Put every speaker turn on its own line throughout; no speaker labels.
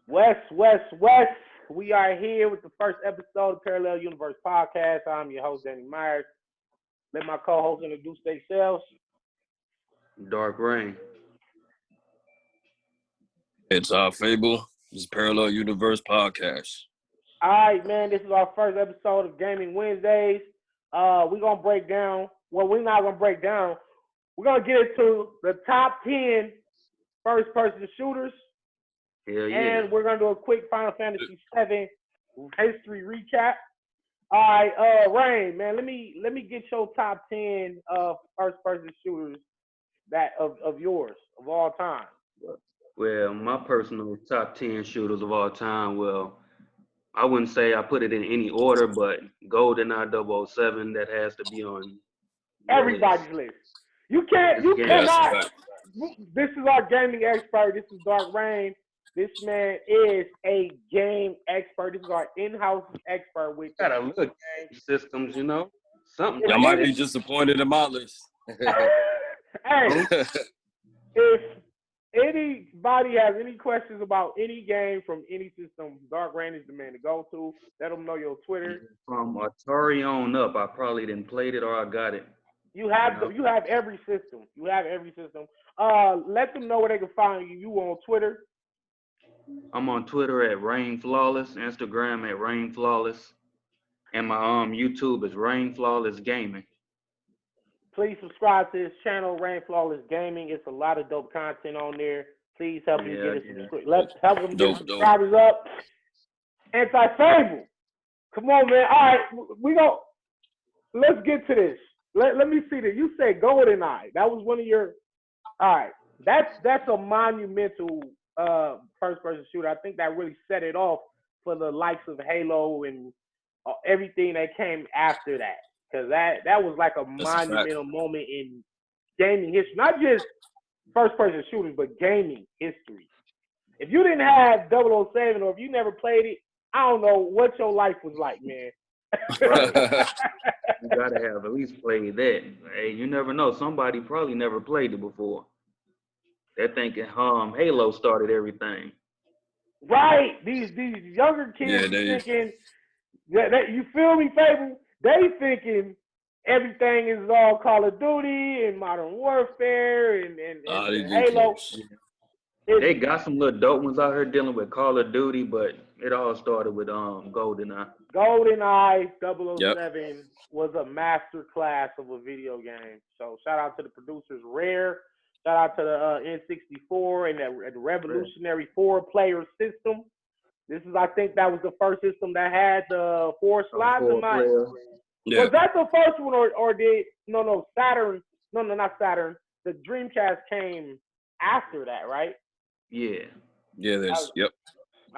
West. We are here with the first episode of Parallel Universe Podcast. I'm your host, Danny Myers. Let my co-hosts introduce themselves.
Dark Rain.
It's Fable. This is Parallel Universe Podcast.
All right, man. This is our first episode of Gaming Wednesdays. We're gonna break down. Well, we're not gonna break down. We're gonna get into the top 10 first-person shooters.
Hell yeah.
And we're gonna do a quick Final Fantasy VII history recap. All right, Rain, man, let me get your top 10 first-person shooters of yours of all time.
Well, my personal top 10 shooters of all time, well, I wouldn't say I put it in any order, but GoldenEye 007, that has to be on
everybody's list. You cannot. This is our gaming expert. This is Dark Rain. This man is a game expert. This is our in-house expert with
got a little game systems, you know. Something.
Y'all might be disappointed in my list.
Hey, if anybody has any questions about any game from any system, Dark Rain is the man to go to. Let them know your Twitter.
From Atari on up, I probably didn't played it or I got it.
You have every system. You have every system. Let them know where they can find you. You on Twitter?
I'm on Twitter at Rain Flawless, Instagram at Rain Flawless, and my YouTube is Rain Flawless Gaming.
Please subscribe to his channel, Rain Flawless Gaming. It's a lot of dope content on there. Please help him get his help him get subscribers up. Anti-Fable. Come on, man. All right, let's get to this. Let me see this. You said GoldenEye. That was one of your. All right, that's a monumental first-person shooter. I think that really set it off for the likes of Halo and everything that came after that. Because that was like a monumental moment in gaming history. Not just first-person shooters, but gaming history. If you didn't have 007 or if you never played it, I don't know what your life was like, man.
You gotta have at least played that. Hey, you never know. Somebody probably never played it before. They're thinking Halo started everything.
Right. These younger kids thinking that you feel me, Fable? They thinking everything is all Call of Duty and Modern Warfare and Halo.
They got some little dope ones out here dealing with Call of Duty, but it all started with GoldenEye.
GoldenEye 007 was a master class of a video game. So shout out to the producers Rare. Shout out to the N64 and the revolutionary 4-player system. I think that was the first system that had the 4 slots in mind. Yeah. Was that the first one or did Saturn? No, not Saturn. The Dreamcast came after that, right?
Yeah.
Yeah, there's yep.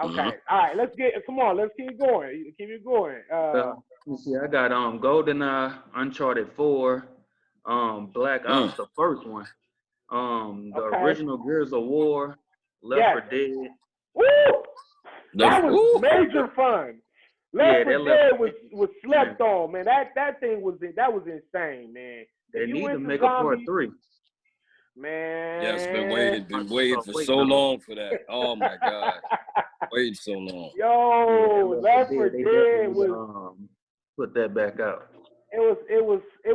Okay. All right, let's keep going. Keep it going.
Let me see, I got GoldenEye, Uncharted 4, Black Ops, the first one. The original Gears of War, Left 4 Dead.
Woo! That was major fun. Left 4 Dead was slept on, man. That thing was insane, man.
They need to make a part 3.
Man.
Yes, been waiting for so long for that. Oh my God. Waiting so long.
Yo, Left 4 Dead was
put that back out.
It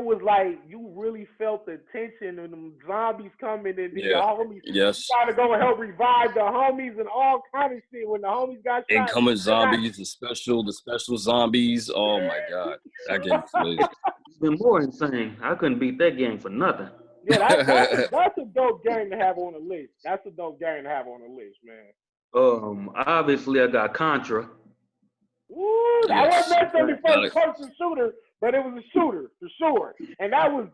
was like you really felt the tension and the zombies coming and the homies trying to go and help revive the homies and all kind of shit when the homies got shot.
Incoming zombies, the special zombies. Oh my God, that game was
It's been more insane. I couldn't beat that game for nothing.
Yeah, that's a dope game to have on the list. That's a dope game to have on the list, man.
Obviously I got Contra.
Ooh, that wasn't necessarily first-person shooter, but it was a shooter for sure. And that was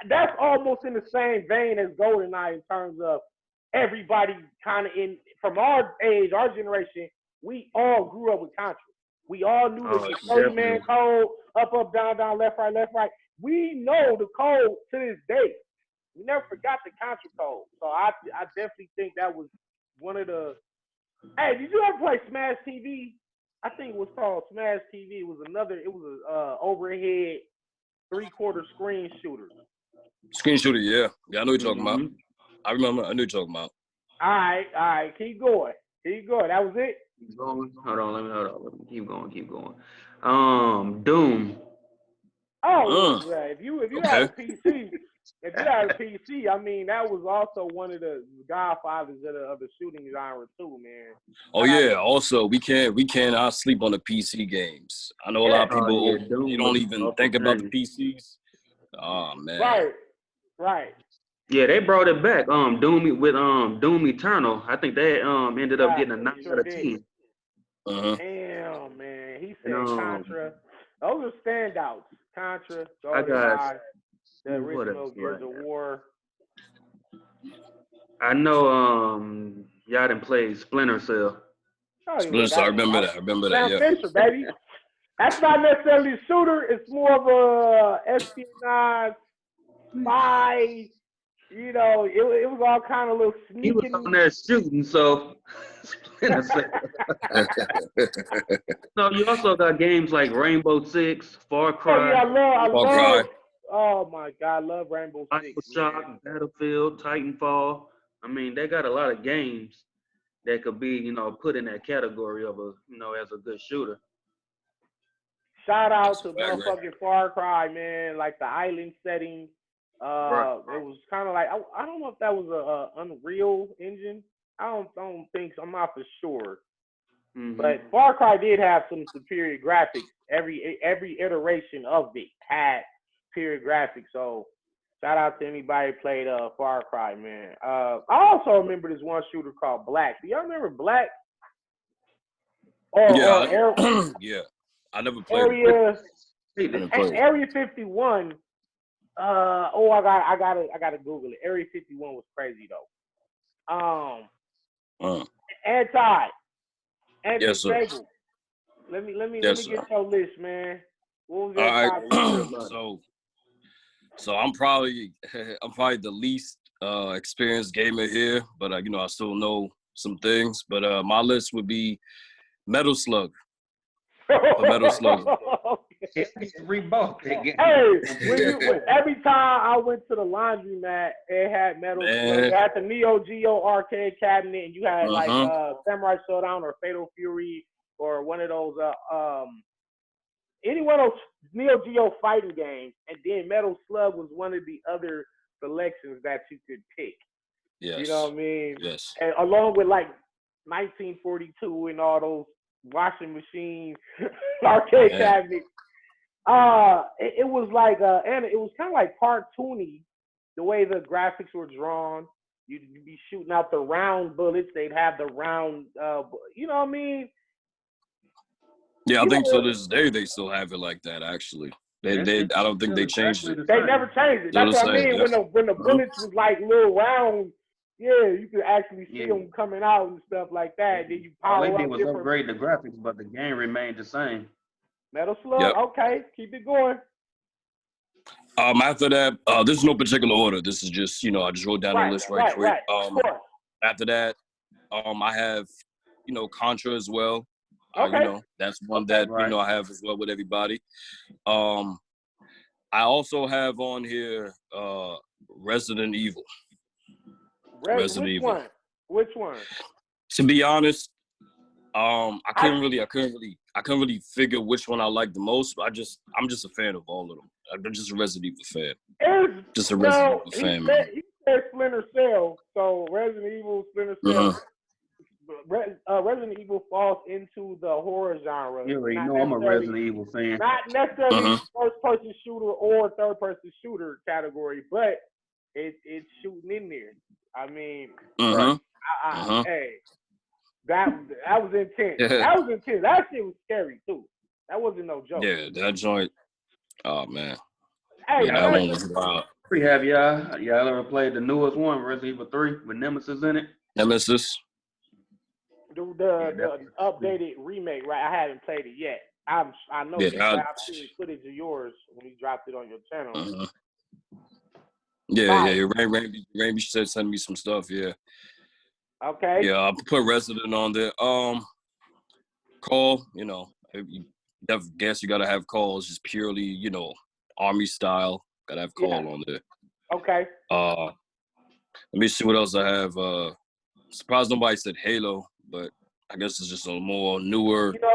that's almost in the same vein as GoldenEye in terms of everybody kind of from our age, our generation, we all grew up with Contra. We all knew the 30-man code, up, down, left, right. We know the code to this day. We never forgot the Contra code. So I definitely think that was one of the. Hey, did you ever play Smash TV? I think it was called Smash TV. It was a overhead 3/4 screen shooter.
Screen shooter, yeah. I know what you're talking about. I remember. I knew what you're talking about.
All right. Keep going. Keep going. That was it.
Keep going. Hold on. Let me keep going. Doom.
Oh, yeah. If you had a
Okay.
PC, I mean, that was also one of the godfathers of the shooting genre too, man.
Oh yeah. Also, we cannot sleep on the PC games. I know a lot of people they don't even think about the PCs. Oh man.
Right.
Yeah, they brought it back. Doom Eternal. I think they ended up getting a 9 out of 10.
Damn, man. He said Contra. Those are standouts. Contra,
GoldenEye,
the original Gears of War.
I know y'all done played Splinter Cell.
Splinter Cell, I remember that. Yeah.
Fisher, baby. That's not necessarily a shooter. It's more of a espionage, spy. You know, it was all kind of little sneaking.
He was on there shooting, so Splinter Cell. No, you also got games like Rainbow Six, Far Cry.
Oh, yeah, I love. Oh my God, I love Rainbow Six.
Shock, Battlefield, Titanfall. I mean, they got a lot of games that could be, put in that category of as a good shooter.
Shout out to motherfucking Far Cry, man. Like the island setting. It was kind of like I don't know if that was a Unreal Engine. I don't think so. I'm not for sure. Mm-hmm. But Far Cry did have some superior graphics. Every iteration of it had superior graphics. So shout out to anybody who played Far Cry, man. I also remember this one shooter called Black. Do y'all remember Black?
Yeah. I never played
Area 51. I gotta Google it. Area 51 was crazy though. Anti
yes, sir.
Stable. Let me get your list, man. What was your
So I'm probably the least experienced gamer here, but I still know some things. But my list would be Metal Slug. Metal Slug.
Hey, every time I went to the laundromat, it had Metal Slug. It had the Neo Geo arcade cabinet, and you had like Samurai Showdown or Fatal Fury or one of those any one of those Neo Geo fighting games, and then Metal Slug was one of the other selections that you could pick.
Yes.
You know what I mean?
Yes.
And along with like 1942 and all those washing machine arcade cabinets. It was like and it was kind of like cartoony the way the graphics were drawn. You'd be shooting out the round bullets. They'd have the round, you know what I mean?
Yeah, I think so. This day they still have it like that. Actually, I don't think they changed it.
They never changed it. That's what I mean. When the bullets was like little round, you could actually see them coming out and stuff like that. Then you power
all they
up.
Did was upgrade the graphics, but the game remained the same.
Metal Slug. Okay, keep it going.
After that, this is no particular order. This is just I just wrote down the list quick. After that, I have Contra as well. That's one that I have as well with everybody. I also have on here Resident Evil.
Which one?
To be honest, I couldn't really figure which one I like the most. But I'm just a fan of all of them. I'm just a Resident Evil fan. Just a Resident Evil fan.
He said Splinter Cell, so Resident Evil, Splinter Cell. Resident Evil falls into the horror genre.
You already know I'm a Resident Evil fan.
Not necessarily first-person shooter or third-person shooter category, but it's shooting in there. I mean, hey, that was intense. That was intense. That shit was scary too. That wasn't no joke.
Yeah, that joint. Oh man.
Hey,
that one was wild.
Have y'all ever played the newest one, Resident Evil 3, with Nemesis in it?
Nemesis.
The updated remake, right? I haven't played it yet. I know you have seen footage of yours when you dropped it on your channel.
Yeah. Rainby said send me some stuff. Yeah.
Okay.
Yeah, I'll put Resident on there. Call. I guess you gotta have calls, just purely army style. Gotta have call on there.
Okay.
Let me see what else I have. Surprised nobody said Halo, but I guess it's just a more newer.
You know,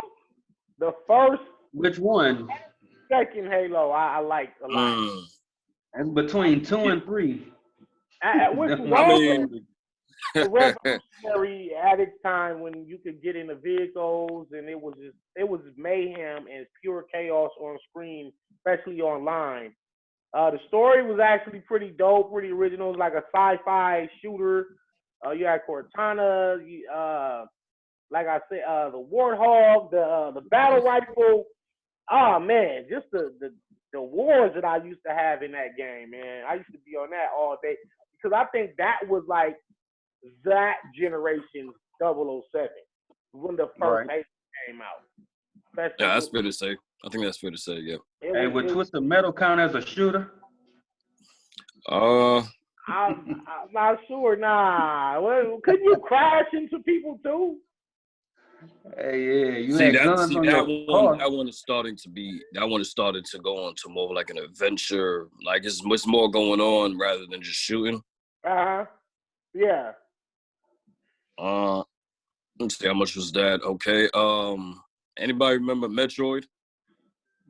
the first.
Which one?
Second Halo, I liked a lot.
And between 2 and 3.
Which one? Revolutionary at its time when you could get in the vehicles and it was mayhem and pure chaos on screen, especially online. The story was actually pretty dope, pretty original. It was like a sci-fi shooter. You had Cortana, like I said, the Warthog, the battle rifle. Oh man, just the wars that I used to have in that game, man. I used to be on that all day because I think that was like that generation's 007 when the first Halo came out.
Yeah, that's fair to say. I think that's fair to say. Yeah.
Hey, would Twisted Metal count as a shooter?
I'm not sure. Nah, couldn't you crash into people too?
Hey, yeah, you
see
had
that.
guns
See
on
that
your
one.
car.
That one is starting to be. That one is starting to go on to more like an adventure. Like it's much more going on rather than just shooting.
Yeah.
Let's see how much was that. Okay. Anybody remember Metroid?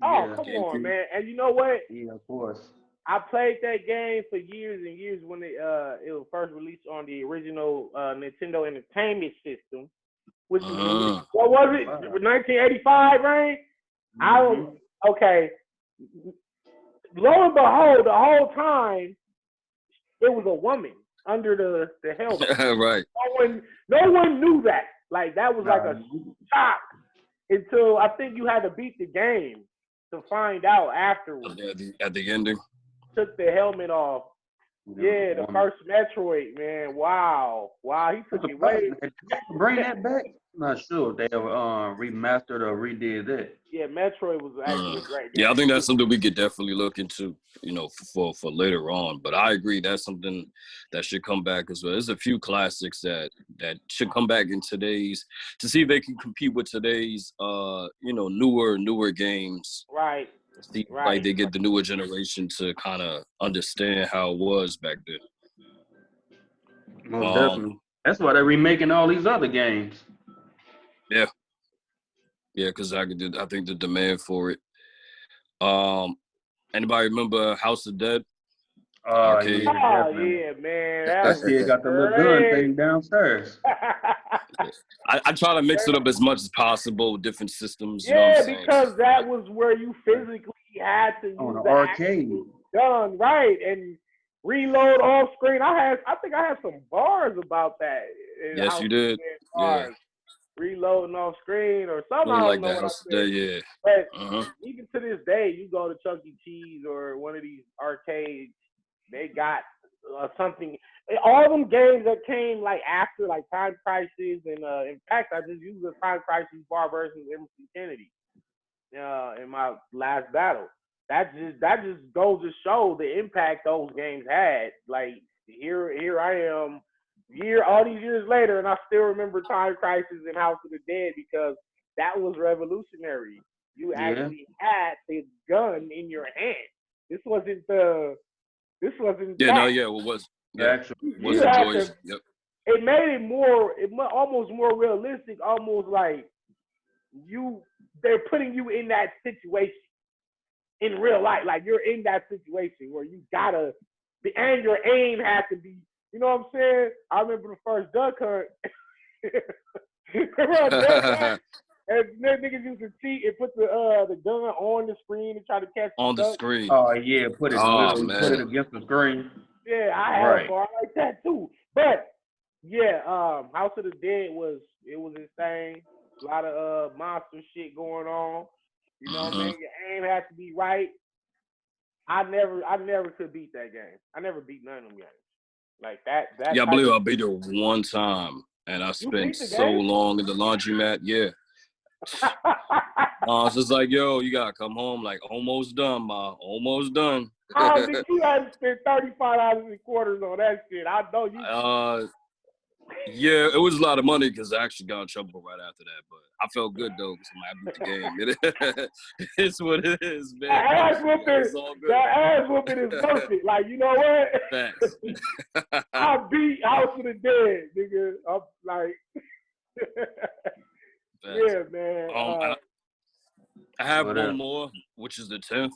Oh, come on, man! And you know what?
Yeah, of course.
I played that game for years and years when it was first released on the original Nintendo Entertainment System, which was, what was it? 1985, right? Okay. Lo and behold, the whole time it was a woman under the helmet.
Right.
No one knew that. Like that was like a shock until I think you had to beat the game to find out afterwards.
At the ending.
Took the helmet off. Yeah, the first Metroid, man. Wow. He took it away.
Bring that back? I'm not sure they have remastered or redid that.
Yeah, Metroid was actually a great game.
Yeah, I think that's something we could definitely look into, for later on. But I agree that's something that should come back as well. There's a few classics that should come back in today's to see if they can compete with today's newer games.
Right.
See, like they get the newer generation to kind of understand how it was back then.
Most definitely. That's why they're remaking all these other games.
Yeah. Yeah, because I think the demand for it. Anybody remember House of Dead? Arcade?
Yeah, man.
That shit got the little gun thing downstairs.
I try to mix it up as much as possible with different systems.
Yeah, because that was where you physically had to use
on the arcade
gun, right, and reload off screen. I think I had some bars about that.
Yes, you did. Yeah.
Reloading off screen or something.
Like that. Yeah.
But even to this day, you go to Chuck E. Cheese or one of these arcades, they got something. All them games that came like after, like Time Crisis, and in fact, I just used the Time Crisis bar versus MC Kennedy in my last battle. That just goes to show the impact those games had. Like here I am, all these years later, and I still remember Time Crisis and House of the Dead because that was revolutionary. You actually had the gun in your hand. This wasn't.
Yeah, no, yeah, it was. Yeah, was joyous. Yep.
It made it almost more realistic, almost like they're putting you in that situation in real life. Like you're in that situation where you gotta be, and your aim has to be, you know what I'm saying? I remember the first duck hunt. And niggas used to cheat and put the gun on the screen and try to catch
the screen.
Oh yeah, put it against the screen.
Yeah, I had a bar like that too. But yeah, House of the Dead was insane. A lot of monster shit going on. You know what I mean? Your aim has to be right. I never could beat that game. I never beat none of them games. Like that.
Yeah, I believe I beat it one time, and I spent so long in the laundromat. Yeah. It's just like, yo, you gotta come home. Like, almost done, ma. Almost done.
I think you had to spend $35 in quarters on that shit. I know you.
Yeah, it was a lot of money because I actually got in trouble right after that. But I felt good though because I beat the game. It's what it is, man.
That ass whooping is worth it. Like, you know what?
Facts.
I beat House of the Dead, nigga. I'm like. Yeah, man.
I have one more, which is the 10th.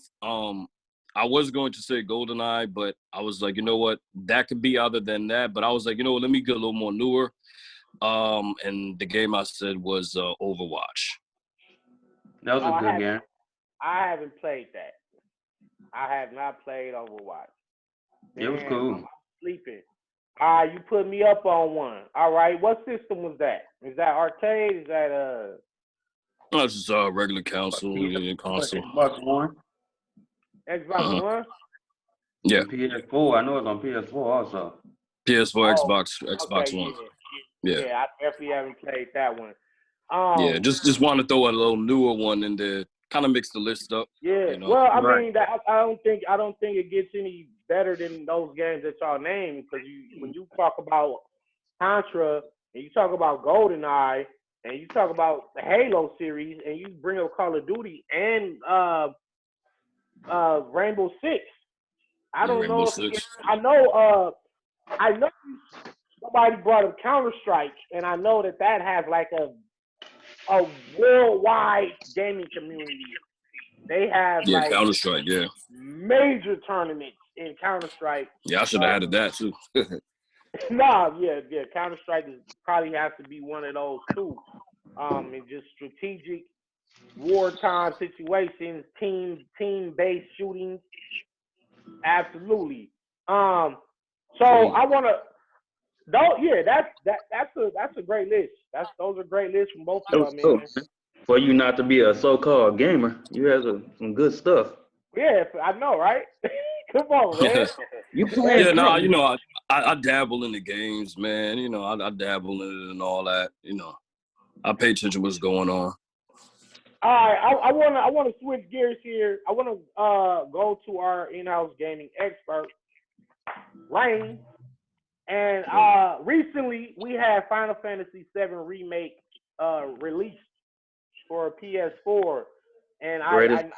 I was going to say GoldenEye, but I was like, you know what? That could be other than that. But I was like, you know what? Let me get a little more newer. And the game I said was Overwatch.
That was a good game.
I haven't played that. I have not played Overwatch.
It was cool.
I'm sleeping. All right, you put me up on one. All right, what system was that? Is that arcade? Is that
No, it's just regular console.
Xbox One.
Xbox One?
Yeah. And PS4. I know it's on PS4 also.
PS4, Xbox One.
Yeah, I definitely haven't played that one.
Yeah, just want to throw a little newer one in there, kind of mix the list up.
Yeah,
you know?
Well, I mean, I don't think it gets any better than those games that y'all named, because when you talk about Contra and you talk about GoldenEye and you talk about the Halo series and you bring up Call of Duty and Rainbow Six, I don't know if I know somebody brought up Counter-Strike, and I know that has like a worldwide gaming community. They have like
Counter-Strike,
major tournaments in Counter-Strike.
Yeah, I should have added that too.
Counter-Strike probably has to be one of those too. And just strategic wartime situations, team-based shooting. Absolutely. So I want to. That's a great list. Those are great lists from both of y'all, man.
For you not to be a so-called gamer, you have some good stuff.
Yeah, I know, right? Come on, man.
You play?
I dabble in the games, man. I dabble in it and all that. I pay attention to what's going on.
All right, I want to switch gears here. I want to go to our in-house gaming expert, Rain. And recently we had Final Fantasy VII Remake released for PS4, and I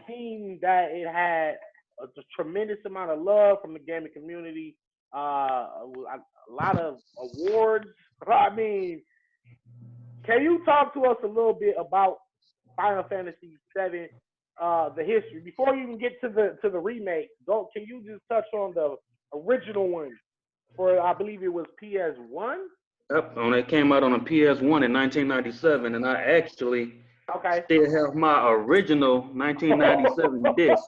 seen that it had a tremendous amount of love from the gaming community, a lot of awards. I mean, can you talk to us a little bit about Final Fantasy VII, the history, before you even get to the remake? Can you just touch on the original one for, I believe it was PS1?
Yep, when it came out on a PS1 in 1997, and I actually still have my original 1997 disc.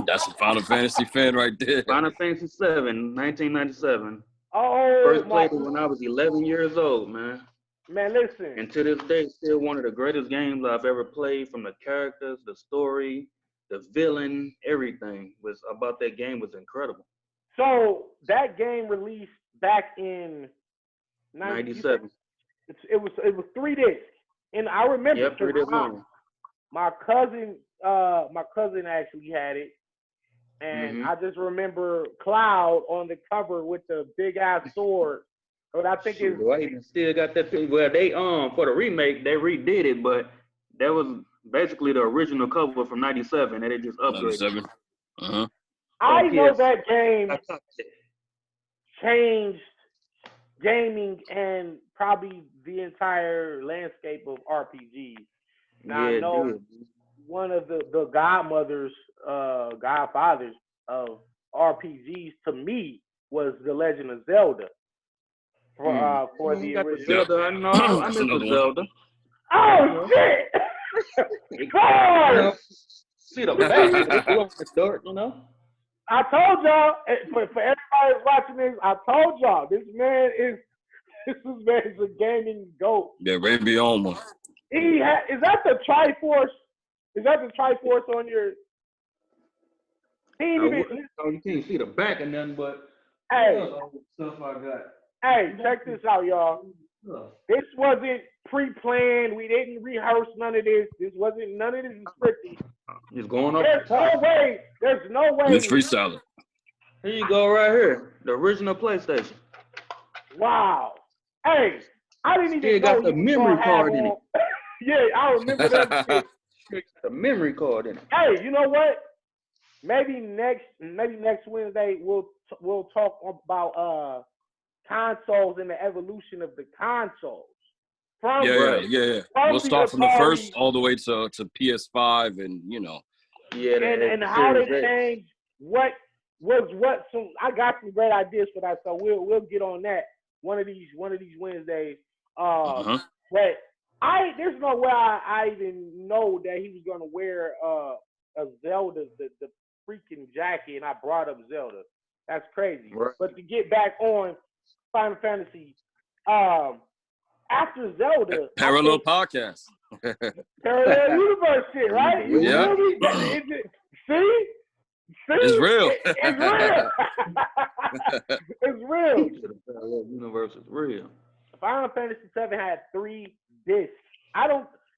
That's a Final Fantasy fan right there.
Final Fantasy VII, 1997. First played it when I was 11 years old, man.
Man, listen.
And to this day, still one of the greatest games I've ever played, from the characters, the story, the villain, everything was about that game was incredible.
So that game released back in
97.
It was 3 discs, and I remember.
Yep, 3 discs.
My cousin actually had it, and I just remember Cloud on the cover with the big ass sword. But I think
it's still got that thing. Well, they for the remake they redid it, but that was basically the original cover from 97, and they just upgraded.
97.
I know that game changed gaming and probably the entire landscape of RPGs. Now, I know one of the godfathers of RPGs to me was The Legend of Zelda. For the original.
Zelda, I miss the Zelda.
Oh shit! God!
See the back,
I told y'all, for everybody watching this, I told y'all, this man is a gaming goat.
Yeah, Ray beyond one.
Is that the Triforce? Is that the Triforce on your?
You can't see the back of nothing, but stuff I got.
Hey, check this out, y'all. This wasn't pre-planned. We didn't rehearse none of this. None of this is scripted.
It's going up.
There's no way.
It's freestyling.
Here you go, right here. The original PlayStation.
Wow. Hey, I didn't even
Still got the memory card in it.
Yeah, I remember that.
The memory card in it.
Hey, you know what? Maybe next Wednesday we'll talk about consoles and the evolution of the consoles.
Yeah. We'll start from the first all the way to PS5 and, you know.
Yeah, and how they changed what was what. So I got some great ideas for that. So we'll get on that one of these Wednesdays. But there's no way I even know that he was gonna wear a Zelda the freaking jacket, and I brought up Zelda. That's crazy. Right. But to get back on Final Fantasy, after Zelda,
parallel podcast,
parallel universe shit, right?
Yeah.
See,
it's real.
It's real. It's real.
Parallel universe is real.
Final Fantasy VII had 3 discs.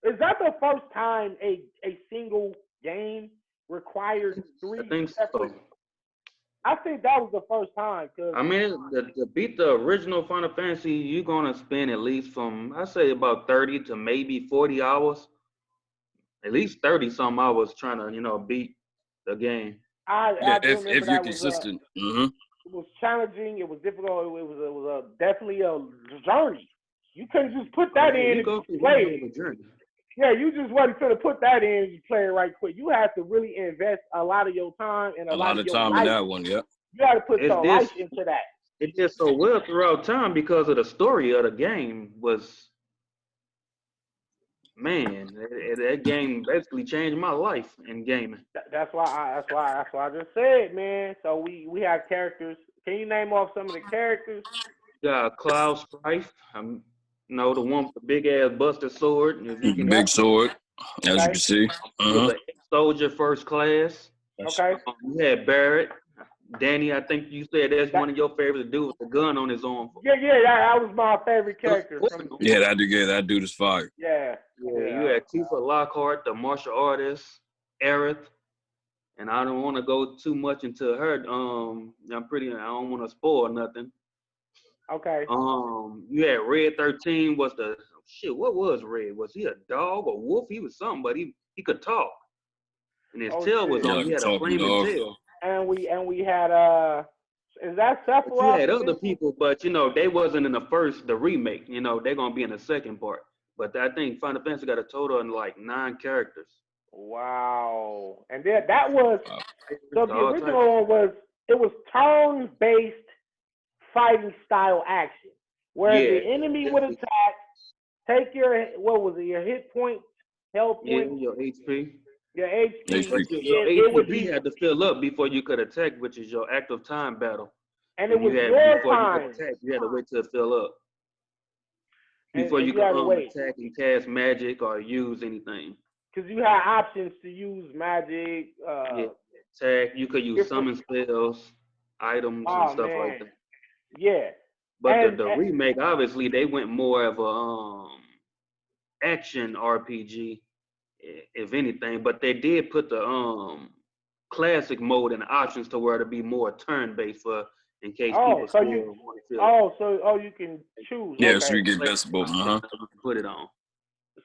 Is that the first time a single game required 3 separate? So. I think that was the first time. Cause
I mean, to beat the original Final Fantasy, you're gonna spend at least from I say about 30 to maybe 40 hours. At least 30-some hours trying to beat the game.
If you're consistent.
It was challenging. It was difficult. It was definitely a journey. You couldn't just put that in and play it. Yeah, you just wasn't going to put that in and play it right quick. You have to really invest a lot of your time and a lot of your
time
life.
In that one. Yeah,
you got to put your life into that.
It did so well throughout time because of the story of the game was. Man, that game basically changed my life in gaming.
That's why I just said, man. So we have characters. Can you name off some of the characters?
Cloud Strife. The one with the big ass busted sword.
Big sword, as you can see.
The soldier first class.
Okay.
You had Barrett. Danny, I think you said that's one of your favorites to do with the gun on his arm.
Yeah, that was my favorite character.
That dude is fire.
Yeah.
You had Tifa Lockhart, the martial artist, Aerith, and I don't want to go too much into her. I don't want to spoil nothing.
Okay.
You had Red 13. What was Red? Was he a dog or wolf? He was something, but he could talk. And his tail was on. He had a flaming tail.
And we had is that Sephiroth?
You had other people, but they wasn't in the remake. They're gonna be in the second part. But I think Final Fantasy got a total of like 9 characters.
Wow. And then that was so the original one was turn-based fighting style action. Where the enemy would attack, take your hit points, health points.
Your HP.
Your HP.
Your HP had to fill up before you could attack, which is your active time battle.
And it was your time.
You had to wait till it fill up. Before you could attack and cast magic or use anything.
Because you had options to use magic.
Attack. You could use summon spells, items, and stuff like that.
Yeah.
But the remake, obviously, they went more of a action RPG, if anything. But they did put the classic mode and options to where to be more turn-based for. In case people
you can choose.
Yeah, so you get best both.
Put it on.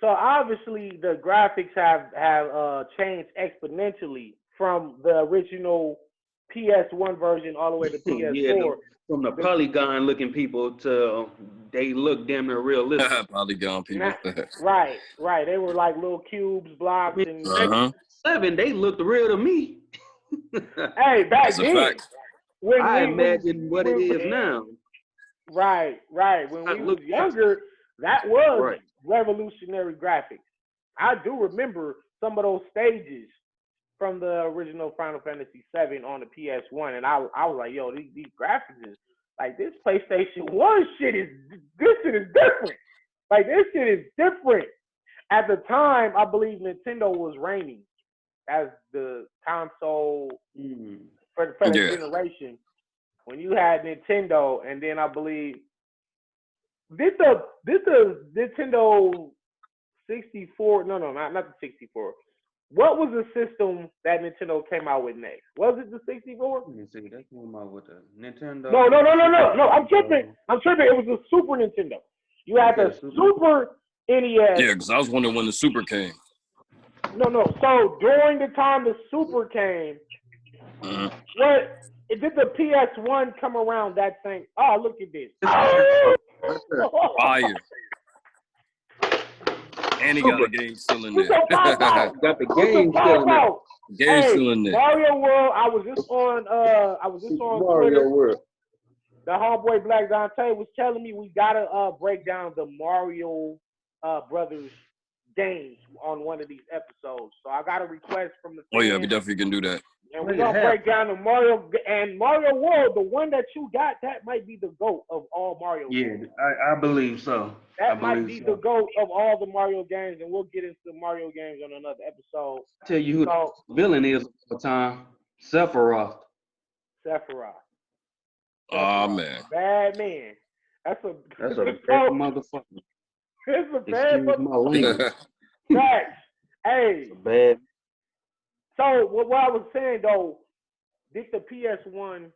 So obviously the graphics have changed exponentially from the original PS1 version all the way to PS4.
From the polygon looking people to they look damn near realistic.
Polygon people.
Right. They were like little cubes, blocks, and
7. They looked real to me.
Hey, back then.
I imagine what it is now.
Right. When we was younger, that was revolutionary graphics. I do remember some of those stages from the original Final Fantasy VII on the PS1, and I was like, yo, these graphics is like this PlayStation 1 shit is different. Like this shit is different. At the time, I believe Nintendo was reigning as the console. For the generation, when you had Nintendo, and then I believe this the Nintendo 64. No, not the 64. What was the system that Nintendo came out with next? Was it the 64?
Let me see. That came out with the Nintendo.
No. I'm tripping. It was the Super Nintendo. You had the Super NES.
Yeah, because I was wondering when the Super came.
No. So during the time the Super came. Did the PS1 come around that thing? Oh, look at this.
Fire. And he got a game still in there.
Got the game still in there.
Game still in there.
Mario World. I was just on
Mario
Twitter.
World.
The homeboy Black Dante was telling me we gotta break down the Mario Brothers games on one of these episodes. So I got a request from the fans.
Oh yeah, we definitely can do that.
And we're gonna break down the Mario World. The one that you got, that might be the GOAT of all Mario games.
Yeah, I believe so.
That might be the GOAT of all the Mario games, and we'll get into Mario games on another episode.
Tell you who the villain is all the time. Sephiroth.
Oh man.
Bad man. That's a
bad motherfucker.
It's a bad
motherfucker.
Facts. Hey.
Bad.
So what I was saying though, did the PS1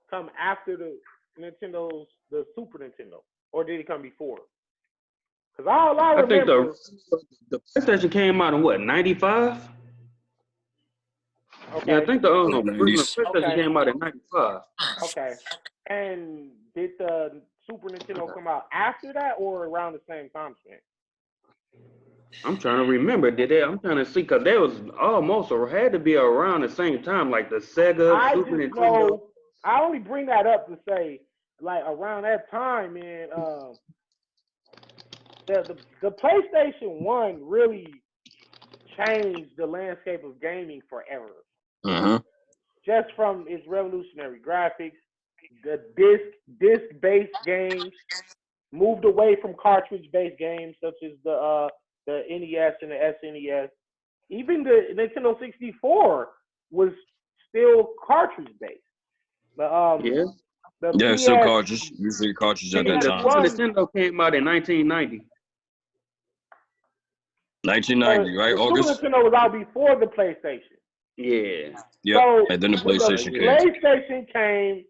come after the Super Nintendo, or did it come before? Because all I remember,
I think the PlayStation came out in what, 95?
Okay.
Yeah, I think the PlayStation came out in 95.
Okay. And did the Super Nintendo come out after that or around the same time span?
I'm trying to remember. I'm trying to see, because there was almost or had to be around the same time, like the Sega, Super Nintendo.
I only bring that up to say, like around that time, man. The PlayStation 1 really changed the landscape of gaming forever.
Uh-huh.
Just from its revolutionary graphics, the disc-based games, moved away from cartridge-based games such as the NES and the SNES. Even the Nintendo 64 was still cartridge-based.
Still cartridge. Usually cartridge at that time.
The Nintendo came out in 1990.
1990, right? August.
Super Nintendo was out before the PlayStation.
Yeah.
Yep.
So
and then the PlayStation
came. PlayStation came.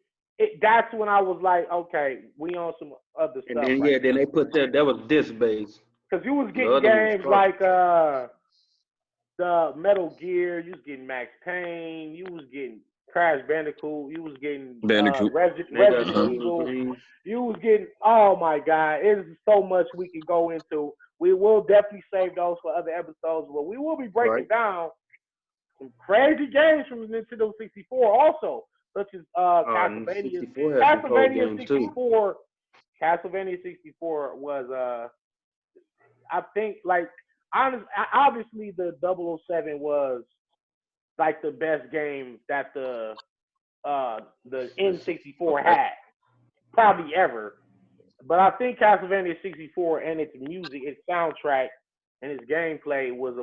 That's when I was like, okay, we on some other stuff.
And then then they put that was disc based.
Because you was getting games like the Metal Gear, you was getting Max Payne, you was getting Crash Bandicoot, you was getting Resident Evil, you was getting, oh my God, it's so much we can go into. We will definitely save those for other episodes, but we will be breaking down some crazy games from the Nintendo 64 also, such as Castlevania 64. Castlevania 64 was, I think, like, obviously the 007 was like the best game that the N64 had, probably ever. But I think Castlevania 64 and its music, its soundtrack, and its gameplay was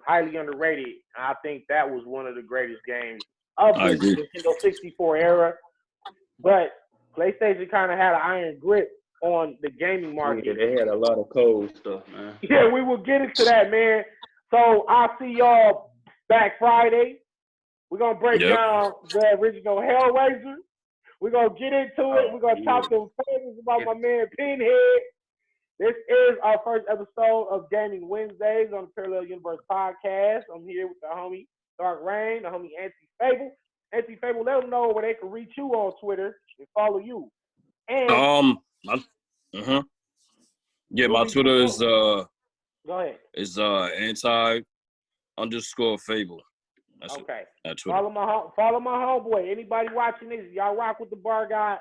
highly underrated. I think that was one of the greatest games of the Nintendo 64 era. But PlayStation kind of had an iron grip on the gaming market.
Yeah, they had a lot of cold stuff, man.
Yeah, we will get into that, man. So I'll see y'all back Friday. We're going to break down the original Hellraiser. We're going to get into it. We're going to talk to fans about my man Pinhead. This is our first episode of Gaming Wednesdays on the Parallel Universe podcast. I'm here with the homie Dark Rain, the homie Anti-Fable. Anti-Fable, let them know where they can reach you on Twitter and follow you. And
my Twitter is
go ahead.
Is anti_fable. That's
okay.
That's Twitter.
Follow my homeboy. Anybody watching this, y'all rock with the bar guy.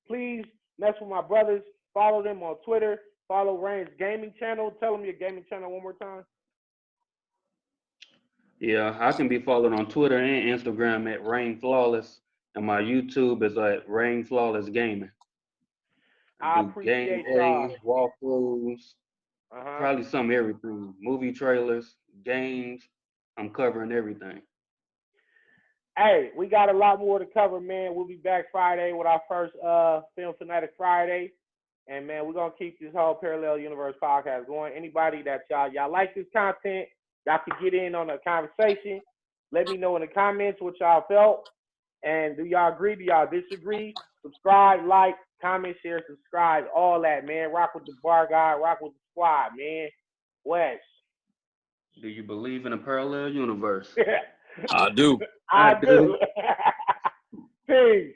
Please mess with my brothers. Follow them on Twitter. Follow Rain's gaming channel. Tell them your gaming channel one more time.
Yeah, I can be followed on Twitter and Instagram at Rain Flawless, and my YouTube is at Rain Flawless Gaming.
I appreciate y'all.
Walkthroughs, probably everything. Movie trailers, games. I'm covering everything.
Hey, we got a lot more to cover, man. We'll be back Friday with our first Film Fanatic Friday. And, man, we're going to keep this whole Parallel Universe podcast going. Anybody that y'all like this content, y'all can get in on the conversation. Let me know in the comments what y'all felt. And do y'all agree? Do y'all disagree? Subscribe, like, comment, share, subscribe, all that, man. Rock with the bar guy. Rock with the squad, man. Wes.
Do you believe in a parallel universe?
I do.
I do. Peace.